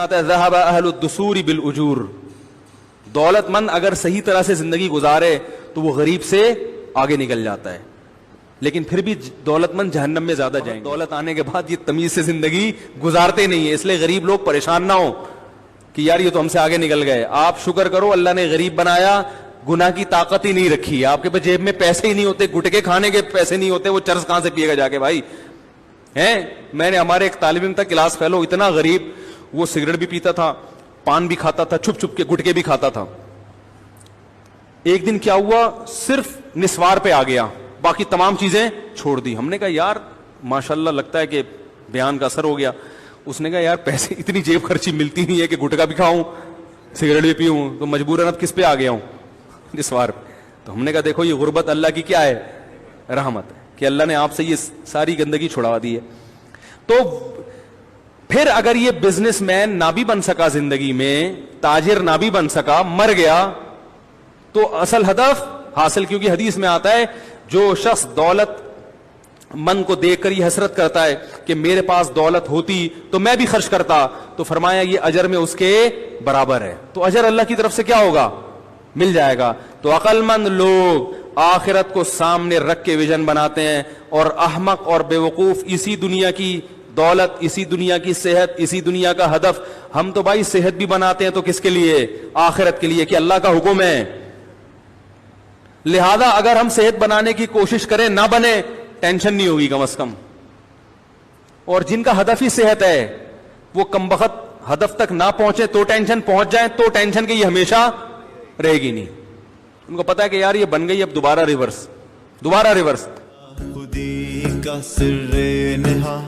آتا ہے ذهب اہل الدثور بالاجور, دولت مند اگر صحیح طرح سے زندگی گزارے تو وہ غریب سے آگے نکل جاتا ہے, لیکن پھر بھی دولت مند جہنم میں زیادہ جائیں گے. دولت آنے کے بعد یہ تمیز سے زندگی گزارتے نہیں ہیں, اس لیے غریب لوگ پریشان نہ ہو کہ یار یہ تو ہم سے آگے نکل گئے. آپ شکر کرو اللہ نے غریب بنایا, گناہ کی طاقت ہی نہیں رکھی, آپ کے پاس جیب میں پیسے ہی نہیں ہوتے, گٹکے کھانے کے پیسے نہیں ہوتے, وہ چرس کہاں سے پیے گا جا کے بھائی ہیں. میں نے ہمارے ایک طالب علم تھا کلاس فیلو, اتنا غریب, وہ سگریٹ بھی پیتا تھا, پان بھی کھاتا تھا, چھپ چھپ کے گٹکے بھی کھاتا تھا. ایک دن کیا ہوا, صرف نسوار پہ آ گیا, باقی تمام چیزیں چھوڑ دی. ہم نے کہا یار ماشاءاللہ لگتا ہے کہ بیان کا اثر ہو گیا. اس نے کہا یار پیسے اتنی جیب خرچی ملتی نہیں ہے کہ گٹکا بھی کھاؤں سگریٹ بھی پیوں, تو مجبوراً اب کس پہ آ گیا ہوں, نسوار پہ. تو ہم نے کہا دیکھو یہ غربت اللہ کی کیا ہے, رحمت ہے کہ اللہ نے آپ سے یہ ساری گندگی چھڑا دی ہے. تو پھر اگر یہ بزنس مین نہ بھی بن سکا زندگی میں, تاجر نہ بھی بن سکا, مر گیا, تو اصل ہدف حاصل, کیونکہ حدیث میں آتا ہے جو شخص دولت من کو دیکھ کر یہ حسرت کرتا ہے کہ میرے پاس دولت ہوتی تو میں بھی خرچ کرتا, تو فرمایا یہ اجر میں اس کے برابر ہے. تو اجر اللہ کی طرف سے کیا ہوگا, مل جائے گا. تو عقل مند لوگ آخرت کو سامنے رکھ کے ویژن بناتے ہیں, اور احمق اور بے وقوف اسی دنیا کی دولت, اسی دنیا کی صحت, اسی دنیا کا ہدف. ہم تو بھائی صحت بھی بناتے ہیں تو کس کے لیے, آخرت کے لیے, کہ اللہ کا حکم ہے. لہذا اگر ہم صحت بنانے کی کوشش کریں, نہ بنے, ٹینشن نہیں ہوگی کم از کم. اور جن کا ہدف ہی صحت ہے وہ کمبخت ہدف تک نہ پہنچے تو ٹینشن, پہنچ جائیں تو ٹینشن کی یہ ہمیشہ رہے گی نہیں. ان کو پتا ہے کہ یار یہ بن گئی, اب دوبارہ ریورس. خودی کا سر نہا